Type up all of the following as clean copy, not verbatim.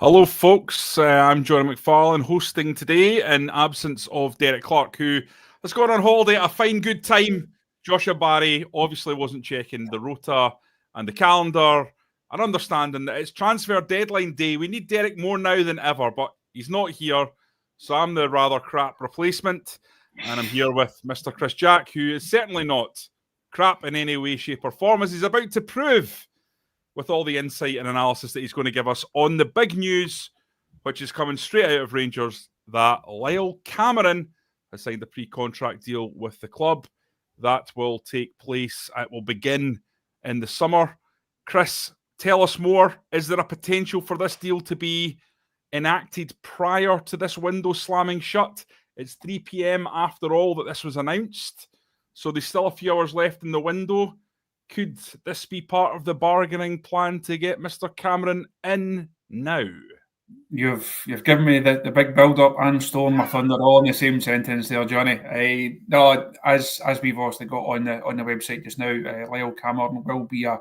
Hello, folks. I'm Johnny McFarlane, hosting today in absence of Derek Clark, who has gone on holiday at a fine, good time. Joshua Barry obviously wasn't checking the rota and the calendar and understanding that it's transfer deadline day. We need Derek more now than ever, but he's not here, so I'm the rather crap replacement. And I'm here with Mr. Chris Jack, who is certainly not crap in any way, shape, or form, as he's about to prove with all the insight and analysis that he's going to give us on the big news, which is coming straight out of Rangers, that Lyle Cameron has signed a pre-contract deal with the club. That will take place, it will begin in the summer. Chris, tell us more. Is there a potential for this deal to be enacted prior to this window slamming shut? It's 3 p.m. after all that this was announced, so there's still a few hours left in the window. Could this be part of the bargaining plan to get Mr. Cameron in now? You've given me the big build-up and stolen my thunder all in the same sentence there, Johnny. No, as we've obviously got on the website just now, Lyall Cameron will be a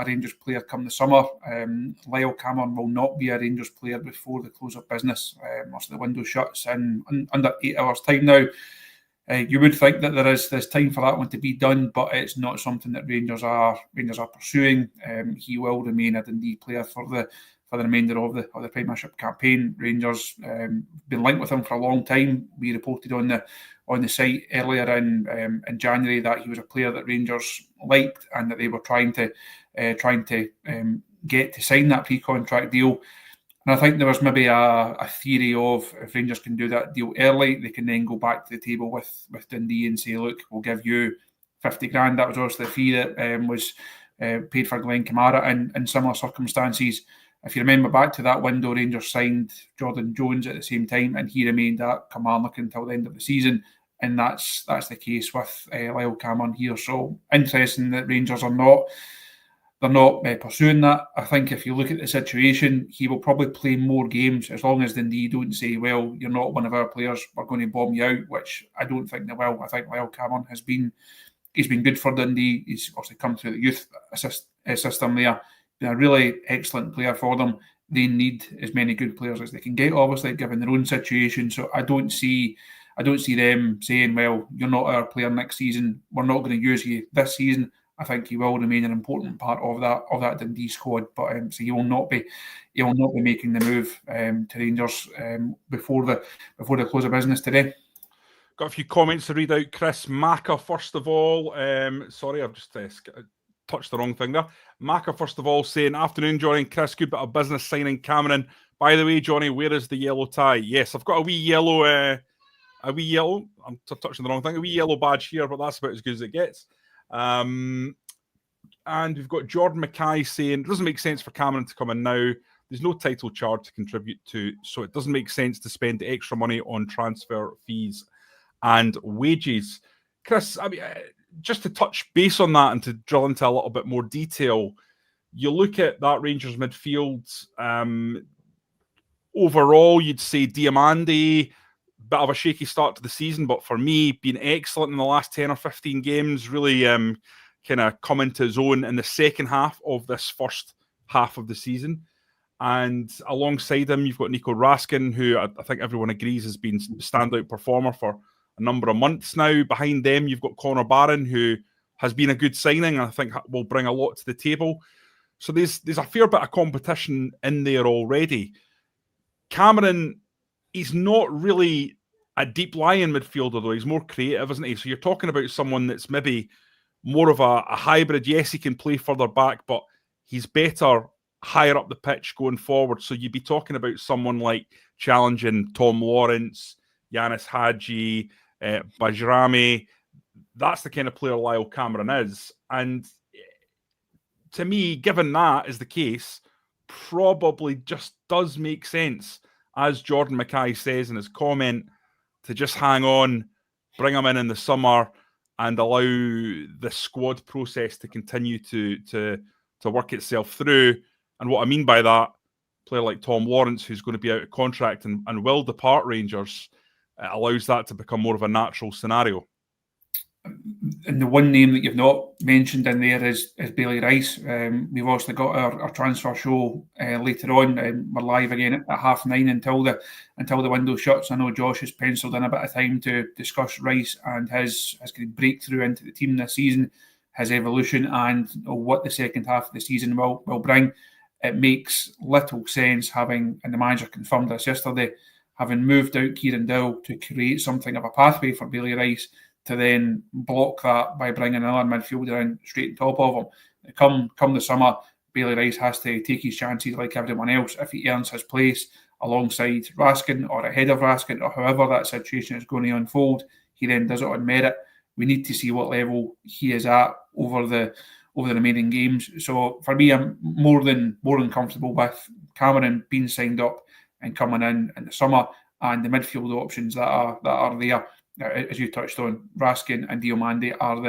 Rangers player come the summer. Lyall Cameron will not be a Rangers player before the close of business. Most of the window shuts in under 8 hours' time now. You would think that there's time for that one to be done, but it's not something that Rangers are pursuing. He will remain a Dundee player for the remainder of the Premiership campaign. Rangers been linked with him for a long time. We reported on the site earlier in January that he was a player that Rangers liked and that they were trying to get to sign that pre-contract deal. And I think there was maybe a theory of if Rangers can do that deal early, they can then go back to the table with Dundee and say, look, we'll give you 50 grand. That was obviously the fee that was paid for Glenn Kamara in similar circumstances. If you remember back to that window, Rangers signed Jordan Jones at the same time, and he remained at Kilmarnock until the end of the season. And that's the case with Lyle Cameron here. So interesting that Rangers are not pursuing that. I think if you look at the situation, he will probably play more games as long as Dundee don't say, well, you're not one of our players, we're going to bomb you out, which I don't think they will. I think Lyle Cameron he's been good for Dundee. He's obviously come through the youth system there. Been a really excellent player for them. They need as many good players as they can get, obviously, given their own situation. So I don't see them saying, well, you're not our player next season, we're not going to use you this season. I think he will remain an important part of that Dundee squad, but so he will not be making the move to Rangers before the close of business today. Got a few comments to read out. Chris Macca, first of all. Sorry, I've just touched the wrong thing there. Macca, first of all, saying, afternoon, Johnny and Chris. Good bit of business signing Cameron. By the way, Johnny, where is the yellow tie? Yes, I've got a wee yellow. I'm touching the wrong thing. A wee yellow badge here, but that's about as good as it gets. And we've got Jordan Mackay saying it doesn't make sense for Cameron to come in now. There's no title charge to contribute to, so it doesn't make sense to spend extra money on transfer fees and wages. Chris, I mean, just to touch base on that and to drill into a little bit more detail, you look at that Rangers midfield. Overall, you'd say Diamandi, bit of a shaky start to the season, but for me, been excellent in the last 10 or 15 games, really kind of come into his own in the second half of this first half of the season. And alongside him, you've got Nico Raskin, who I think everyone agrees has been a standout performer for a number of months now. Behind them, you've got Connor Barron, who has been a good signing and I think will bring a lot to the table. So there's a fair bit of competition in there already. Cameron, he's not really a deep lying midfielder, though. He's more creative, isn't he? So you're talking about someone that's maybe more of a hybrid. Yes, he can play further back, but he's better higher up the pitch going forward. So you'd be talking about someone like challenging Tom Lawrence, Ianis Hagi, Bajrami. That's the kind of player Lyall Cameron is. And to me, given that is the case, probably just does make sense, as Jordan Mackay says in his comment, to just hang on, bring him in the summer, and allow the squad process to continue to work itself through. And what I mean by that, a player like Tom Lawrence, who's going to be out of contract and will depart Rangers, allows that to become more of a natural scenario. And the one name that you've not mentioned in there is Bailey Rice. We've also got our transfer show later on. We're live again at 9:30 until the window shuts. I know Josh has penciled in a bit of time to discuss Rice and his kind of breakthrough into the team this season, his evolution, and what the second half of the season will bring. It makes little sense having, and the manager confirmed this yesterday, having moved out Kieran Dowell to create something of a pathway for Bailey Rice, to then block that by bringing another midfielder in straight on top of him. Come the summer, Bailey Rice has to take his chances like everyone else. If he earns his place alongside Raskin or ahead of Raskin, or however that situation is going to unfold, he then does it on merit. We need to see what level he is at over the remaining games. So for me, I'm more than comfortable with Cameron being signed up and coming in the summer, and the midfield options that are there. As you touched on, Raskin and Diomande are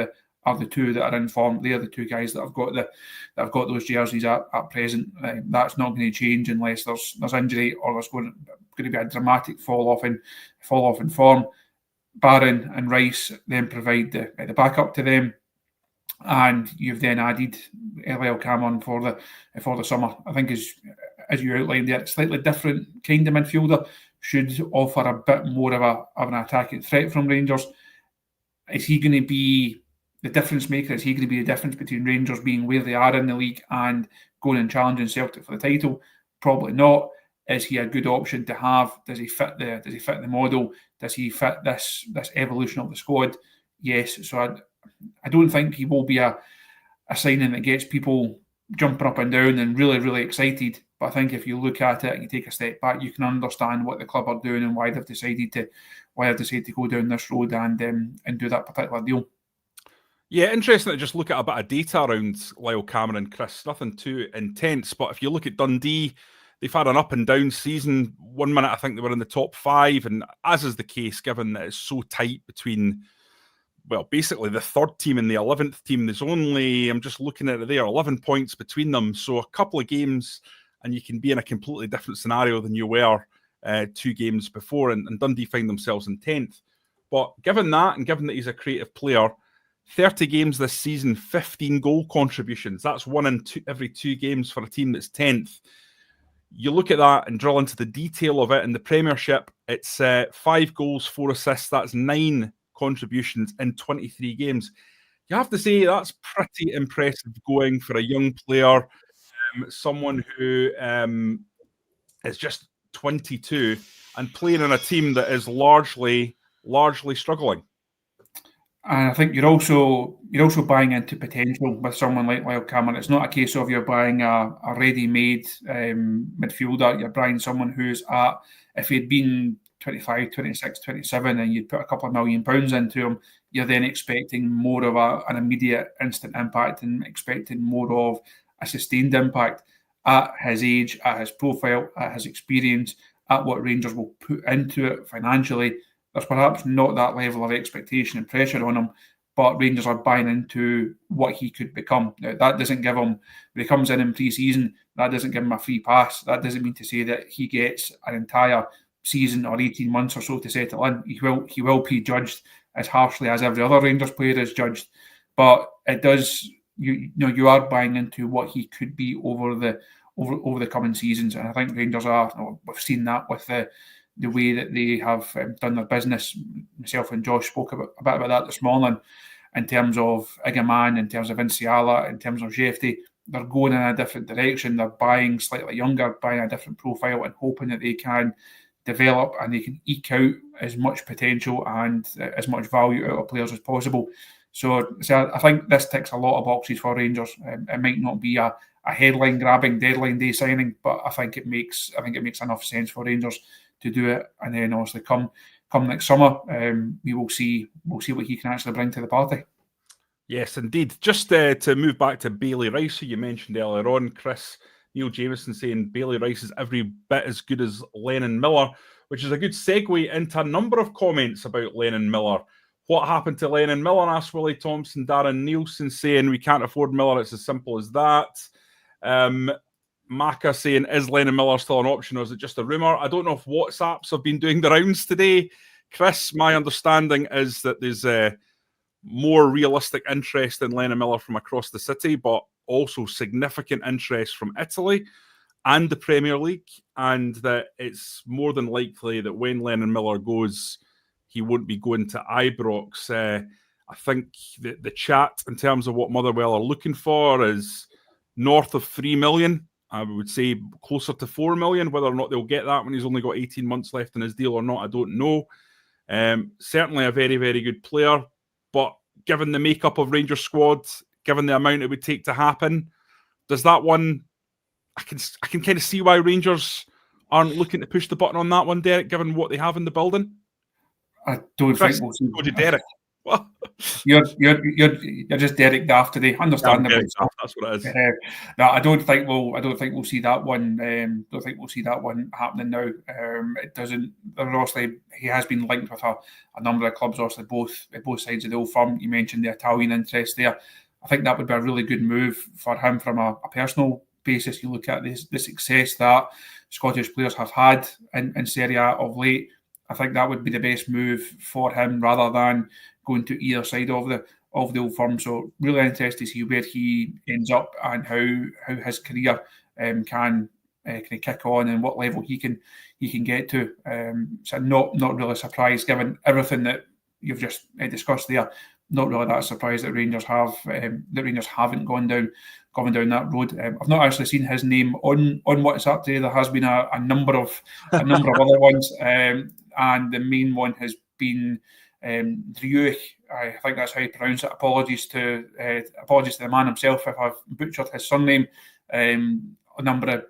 the two that are in form. They are the two guys that have got those jerseys at present. That's not going to change unless there's injury or there's going to be a dramatic fall off in form. Barron and Rice then provide the backup to them, and you've then added Lyall Cameron for the summer. I think as you outlined there, slightly different kind of midfielder, should offer a bit more of an attacking threat from Rangers. Is he going to be the difference maker? Is he going to be the difference between Rangers being where they are in the league and going and challenging Celtic for the title? Probably not. Is he a good option to have? Does he fit the model? Does he fit this evolution of the squad? Yes. So I don't think he will be a signing that gets people jumping up and down and really, really excited. But I think if you look at it and you take a step back, you can understand what the club are doing and why they've decided to go down this road and do that particular deal. Yeah, interesting to just look at a bit of data around Lyle Cameron, Chris. Nothing too intense, but if you look at Dundee, they've had an up and down season. 1 minute I think they were in the top 5, and as is the case, given that it's so tight between, well, basically the third team and the 11th team, there's only, I'm just looking at it there, 11 points between them. So a couple of games and you can be in a completely different scenario than you were 2 games before, and Dundee find themselves in 10th. But given that, and given that he's a creative player, 30 games this season, 15 goal contributions. That's 1 in every 2 games for a team that's 10th. You look at that and drill into the detail of it. In the Premiership, it's 5 goals, 4 assists. That's 9 contributions in 23 games. You have to say that's pretty impressive going for a young player, someone who is just 22 and playing in a team that is largely struggling. And I think you're also buying into potential with someone like Lyle Cameron. It's not a case of you're buying a ready-made midfielder. You're buying someone who's at, if he'd been 25, 26, 27 and you'd put a couple of £1 million into him, you're then expecting more of an immediate instant impact and expecting more of a sustained impact at his age, at his profile, at his experience, at what Rangers will put into it financially. There's perhaps not that level of expectation and pressure on him, but Rangers are buying into what he could become. Now, that doesn't give him, when he comes in pre-season, that doesn't give him a free pass. That doesn't mean to say that he gets an entire season or 18 months or so to settle in. He will be judged as harshly as every other Rangers player is judged, but it does, you are buying into what he could be over the coming seasons, and I think Rangers are. We've seen that with the way that they have done their business. Myself and Josh spoke a bit about that this morning, in terms of Igaman, in terms of Inciala, in terms of Jefty. They're going in a different direction. They're buying slightly younger, buying a different profile, and hoping that they can develop and they can eke out as much potential and as much value out of players as possible. So I think this ticks a lot of boxes for Rangers. It might not be a headline-grabbing deadline day signing, but I think it makes enough sense for Rangers to do it. And then obviously come next summer, we will see what he can actually bring to the party. Yes, indeed. Just to move back to Bailey Rice, who you mentioned earlier on, Chris, Neil Jameson saying Bailey Rice is every bit as good as Lennon Miller, which is a good segue into a number of comments about Lennon Miller. What happened to Lennon Miller? Asked Willie Thompson. Darren Nielsen saying we can't afford Miller. It's as simple as that. Maka saying, is Lennon Miller still an option or is it just a rumour? I don't know if WhatsApps have been doing the rounds today. Chris, my understanding is that there's more realistic interest in Lennon Miller from across the city, but also significant interest from Italy and the Premier League, and that it's more than likely that when Lennon Miller goes, he won't be going to Ibrox. I think the chat in terms of what Motherwell are looking for is north of 3 million. I would say closer to 4 million. Whether or not they'll get that when he's only got 18 months left in his deal or not, I don't know. Certainly a very, very good player, but given the makeup of Rangers squad, given the amount it would take to happen, does that one... I can kind of see why Rangers aren't looking to push the button on that one, Derek, given what they have in the building. I don't think we'll see. Go to Derek. What? You're just Derek Daft today. Understandable. That's what it is. No, I don't think we'll see that one. Don't think we'll see that one happening now. It doesn't. Obviously, he has been linked with a number of clubs. Obviously, both sides of the old firm. You mentioned the Italian interest there. I think that would be a really good move for him from a personal basis. You look at the success that Scottish players have had in Serie A of late. I think that would be the best move for him rather than going to either side of the old firm. So really interested to see where he ends up and how his career can kick on and what level he can get to. So not really surprised given everything that you've just discussed there. Not really that surprised that Rangers haven't gone down that road. I've not actually seen his name on WhatsApp today. There has been a number of other ones, and the main one has been Drewich. I think that's how you pronounce it. Apologies to the man himself if I've butchered his surname. A number of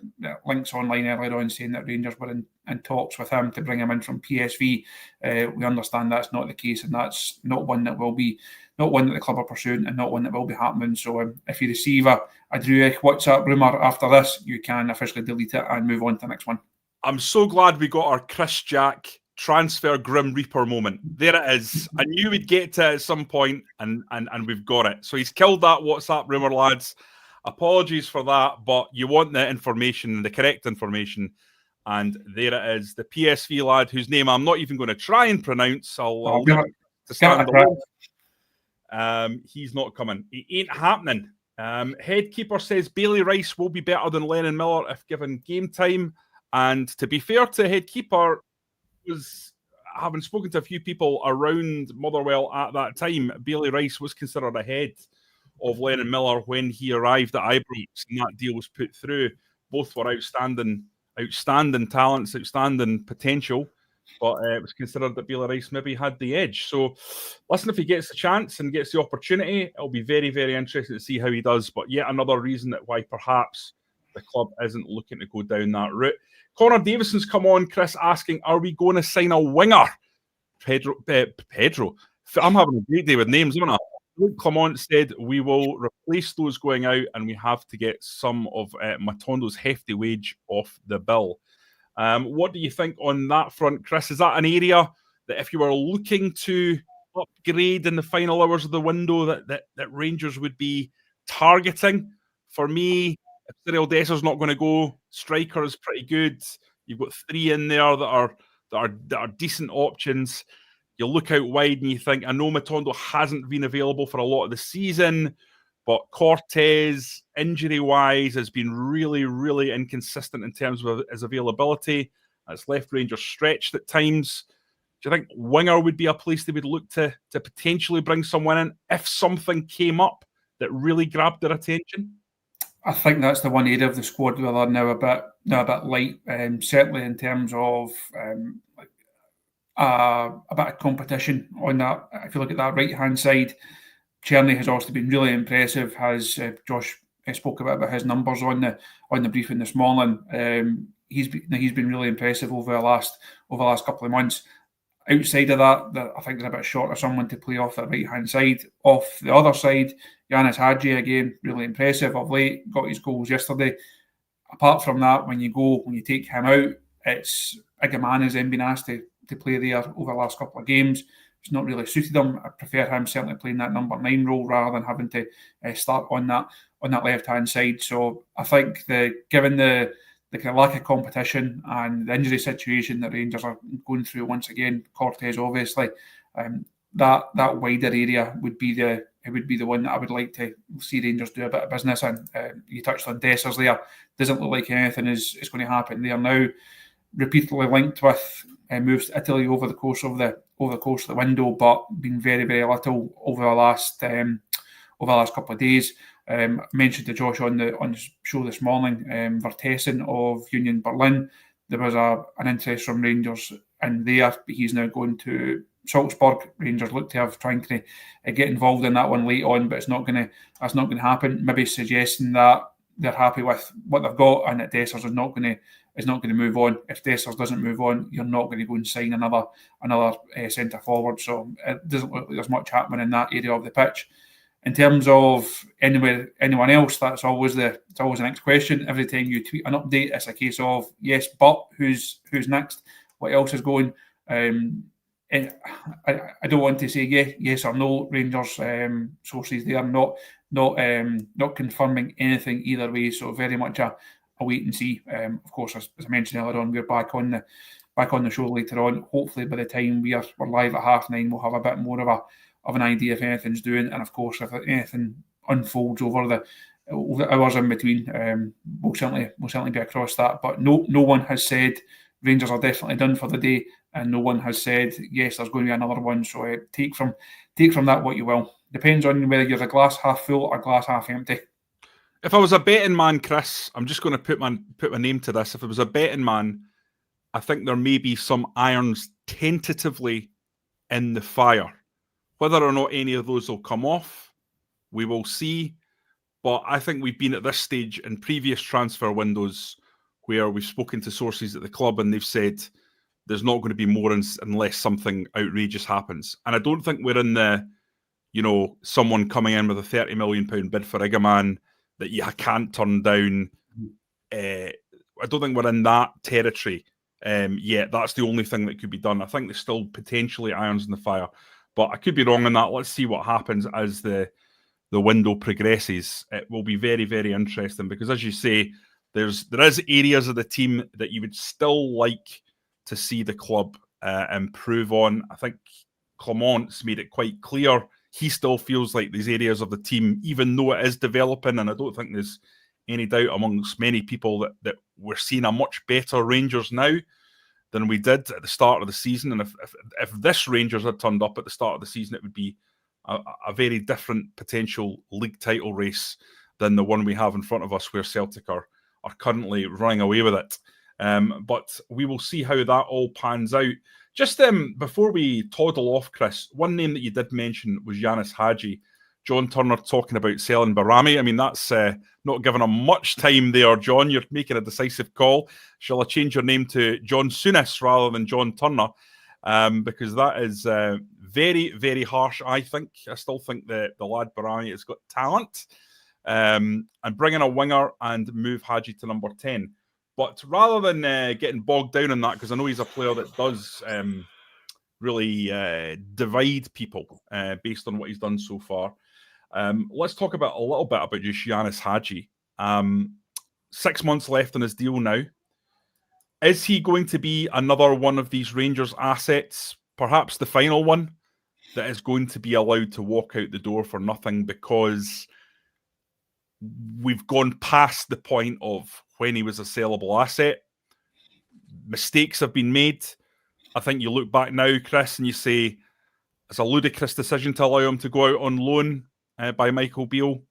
links online earlier on saying that Rangers were in talks with him to bring him in from PSV. We understand that's not the case, and that's not one that the club are pursuing, and not one that will be happening. So if you receive a Drewich WhatsApp rumour after this, you can officially delete it and move on to the next one. I'm so glad we got our Chris Jack transfer Grim Reaper moment. There it is. I knew we'd get to it at some point, and we've got it. So he's killed that WhatsApp rumour, lads. Apologies for that, but you want the information, the correct information, and there it is. The PSV lad, whose name I'm not even going to try and pronounce. I'll leave it to stand alone. He's not coming. It ain't happening. Headkeeper says Bailey Rice will be better than Lennon Miller if given game time. And to be fair to Headkeeper, having spoken to a few people around Motherwell at that time, Bailey Rice was considered ahead of Lennon Miller when he arrived at Ibrox and that deal was put through. Both were outstanding talents, outstanding potential, but it was considered that Bailey Rice maybe had the edge. So listen, if he gets the chance and gets the opportunity, it'll be very, very interesting to see how he does. But yet another reason that why perhaps the club isn't looking to go down that route. Connor Davison's come on, Chris, asking, are we going to sign a winger? Pedro. I'm having a great day with names, isn't I? Luke Clement said we will replace those going out and we have to get some of Matondo's hefty wage off the bill. What do you think on that front, Chris? Is that an area that if you were looking to upgrade in the final hours of the window that Rangers would be targeting? For me, if Cyril Desser's not going to go, striker is pretty good. You've got three in there that are decent options. You look out wide and you think, I know Matondo hasn't been available for a lot of the season, but Cortez, injury-wise, has been really, really inconsistent in terms of his availability. It's left Rangers stretched at times. Do you think winger would be a place they would look to potentially bring someone in if something came up that really grabbed their attention? I think that's the one area of the squad where they're now a bit light, certainly in terms of a bit of competition on that. If you look at that right-hand side, Czerny has also been really impressive. Has Josh spoke about his numbers on the briefing this morning. He's been really impressive over the last couple of months. Outside of that, I think they're a bit short of someone to play off that right-hand side. Off the other side, Ianis Hagi, again, really impressive of late, got his goals yesterday. Apart from that, when you take him out, it's Igaman has then been asked to play there over the last couple of games. It's not really suited him. I prefer him certainly playing that number 9 role rather than having to start on that left-hand side. So I think given the kind of lack of competition and the injury situation that Rangers are going through once again, Cortez obviously, that wider area would be the one that I would like to see Rangers do a bit of business in. You touched on Dessers there. Doesn't look like anything is going to happen. They are now repeatedly linked with moves to Italy over the course of the window, but been very, very little over the last couple of days. I mentioned to Josh on the show this morning, Vertessen of Union Berlin. There was an interest from Rangers in there, but he's now going to Salzburg. Rangers look to have trying to get involved in that one late on, but that's not going to happen. Maybe suggesting that they're happy with what they've got and that Dessers is not going to move on. If Dessers doesn't move on, you're not going to go and sign another centre forward. So it doesn't look like there's much happening in that area of the pitch. In terms of anyone else, that's always the next question. Every time you tweet an update, it's a case of yes, but who's next? What else is going? I don't want to say yes or no. Rangers sources they are not confirming anything either way. So very much a wait and see. Of course, as I mentioned earlier on, we're back on the show later on. Hopefully, by the time we're live at 9:30, we'll have a bit more of an idea if anything's doing, and of course if anything unfolds over the hours in between, we'll certainly be across that. But no one has said Rangers are definitely done for the day, and no one has said yes, there's going to be another one. So take from that what you will. Depends on whether you're a glass half full or glass half empty. If I was a betting man, Chris, I'm just going to put my name to this. If it was a betting man, I think there may be some irons tentatively in the fire. Whether or not any of those will come off, we will see. But I think we've been at this stage in previous transfer windows where we've spoken to sources at the club and they've said there's not going to be more unless something outrageous happens. And I don't think we're in the, someone coming in with a £30 million bid for Igaman that you can't turn down. I don't think we're in that territory yet. That's the only thing that could be done. I think there's still potentially irons in the fire. But I could be wrong on that. Let's see what happens as the window progresses. It will be very, very interesting because, as you say, there is areas of the team that you would still like to see the club improve on. I think Clement's made it quite clear he still feels like these areas of the team, even though it is developing, and I don't think there's any doubt amongst many people that we're seeing a much better Rangers now than we did at the start of the season. And if this Rangers had turned up at the start of the season, it would be a very different potential league title race than the one we have in front of us, where Celtic are currently running away with it. But we will see how that all pans out. Just before we toddle off, Chris, one name that you did mention was Ianis Hagi. John Turner talking about selling Barami. I mean, that's not giving him much time there, John. You're making a decisive call. Shall I change your name to John Souness rather than John Turner? Because that is very, very harsh, I think. I still think the lad Barami has got talent. And bring in a winger and move Hagi to number 10. But rather than getting bogged down in that, because I know he's a player that does really divide people based on what he's done so far, let's talk about a little bit about just Ianis Hagi. 6 months left on his deal now. Is he going to be another one of these Rangers assets, perhaps the final one, that is going to be allowed to walk out the door for nothing because we've gone past the point of when he was a sellable asset? Mistakes have been made. I think you look back now, Chris, and you say it's a ludicrous decision to allow him to go out on loan by Michael Beale.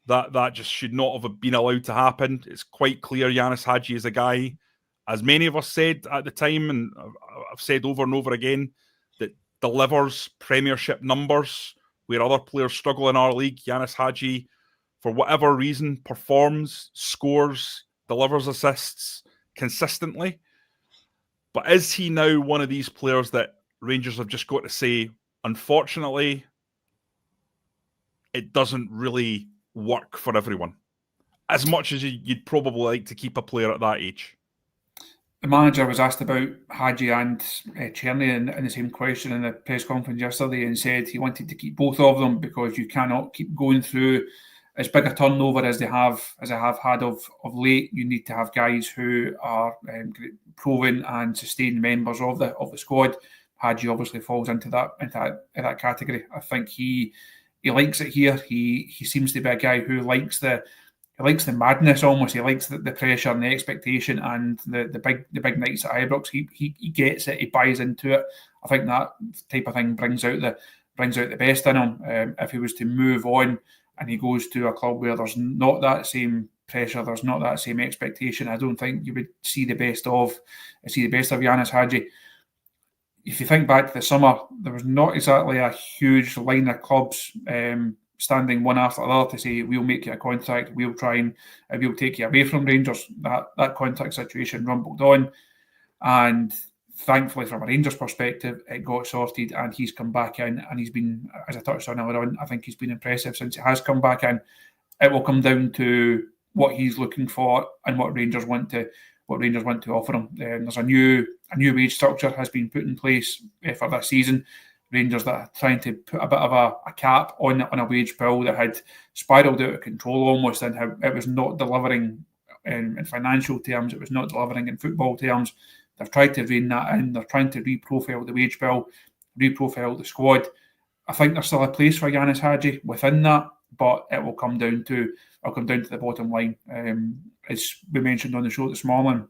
That just should not have been allowed to happen. It's quite clear Ianis Hagi is a guy, as many of us said at the time, and I've said over and over again, that delivers Premiership numbers where other players struggle in our league. Ianis Hagi, for whatever reason, performs, scores, delivers assists consistently. But is he now one of these players that Rangers have just got to say, unfortunately, it doesn't really work for everyone, as much as you'd probably like to keep a player at that age? The manager was asked about Hagi and Czerny in the same question in the press conference yesterday, and said he wanted to keep both of them because you cannot keep going through as big a turnover as they have had of late. You need to have guys who are proven and sustained members of the squad. Hagi obviously falls into that category. I think he likes it here. He seems to be a guy who likes the madness almost. He likes the pressure and the expectation and the big nights at Ibrox. He gets it. He buys into it. I think that type of thing brings out the best in him. If he was to move on and he goes to a club where there's not that same pressure, there's not that same expectation, I don't think you would see the best of Ianis Hagi. If you think back to the summer, there was not exactly a huge line of clubs standing one after the other to say, we'll make you a contract, we'll take you away from Rangers. That contract situation rumbled on, and thankfully from a Rangers perspective, it got sorted and he's come back in, and he's been, as I touched on earlier on, I think he's been impressive since he has come back in. It will come down to what he's looking for and what Rangers want to offer him. There's a new wage structure has been put in place for this season. Rangers that are trying to put a bit of a cap on a wage bill that had spiralled out of control almost, and how it was not delivering in financial terms, it was not delivering in football terms. They've tried to rein that in. They're trying to reprofile the wage bill, reprofile the squad. I think there's still a place for Ianis Hagi within that, but it will come down to the bottom line. As we mentioned on the show this morning,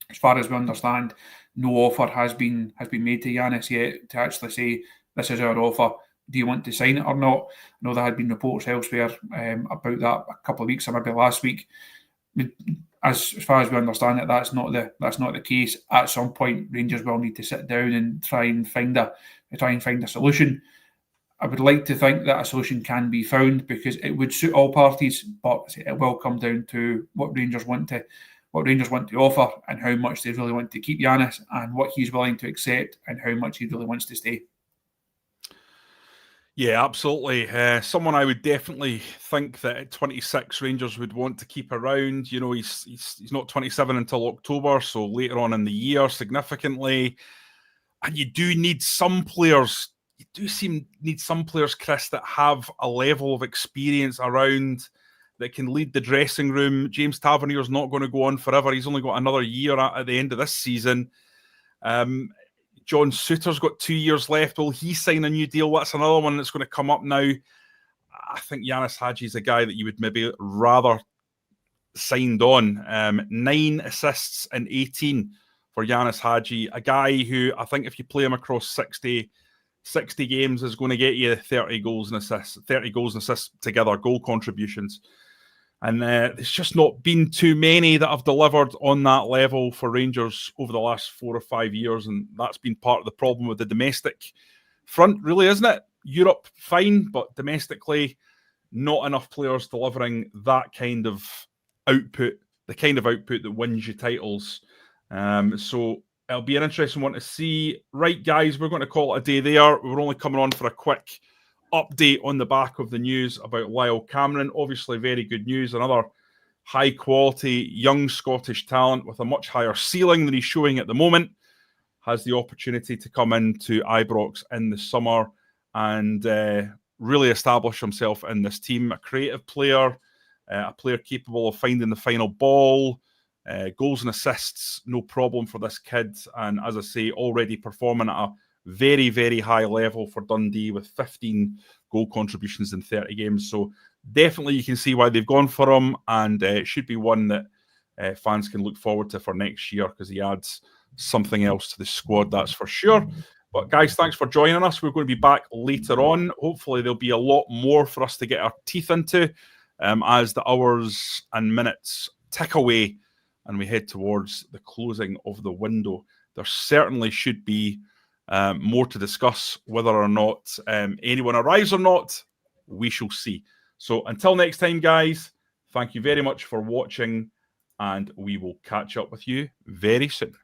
as far as we understand, no offer has been made to Ianis yet to actually say, this is our offer, do you want to sign it or not? I know there had been reports elsewhere about that a couple of weeks or maybe last week. As far as we understand it, that's not the case. At some point, Rangers will need to sit down and try and find a solution. I would like to think that a solution can be found because it would suit all parties, but it will come down to what Rangers want to offer and how much they really want to keep Ianis and what he's willing to accept and how much he really wants to stay. Yeah, absolutely. Someone I would definitely think that at 26 Rangers would want to keep around. You know, he's not 27 until October, so later on in the year significantly. And you do need some players. Need some players, Chris, that have a level of experience around that can lead the dressing room. James Tavernier's not going to go on forever. He's only got another year at the end of this season. John Souttar's got 2 years left. Will he sign a new deal? That's another one that's going to come up now. I think Ianis Hagi is a guy that you would maybe rather signed on. 9 assists in 18 for Ianis Hagi, a guy who I think if you play him across 60 games is going to get you 30 goals and assists together, goal contributions. And there's just not been too many that have delivered on that level for Rangers over the last 4 or 5 years. And that's been part of the problem with the domestic front, really, isn't it? Europe, fine, but domestically, not enough players delivering that kind of output, the kind of output that wins you titles. So it'll be an interesting one to see. Right, guys, we're going to call it a day there. We're only coming on for a quick update on the back of the news about Lyall Cameron. Obviously, very good news. Another high-quality young Scottish talent with a much higher ceiling than he's showing at the moment has the opportunity to come into Ibrox in the summer and really establish himself in this team. A creative player, a player capable of finding the final ball, goals and assists, no problem for this kid. And as I say, already performing at a very, very high level for Dundee with 15 goal contributions in 30 games. So definitely you can see why they've gone for him, and it should be one that fans can look forward to for next year because he adds something else to the squad, that's for sure. But guys, thanks for joining us. We're going to be back later on. Hopefully there'll be a lot more for us to get our teeth into as the hours and minutes tick away and we head towards the closing of the window. There certainly should be more to discuss. Whether or not anyone arrives or not, we shall see. So until next time, guys, thank you very much for watching, and we will catch up with you very soon.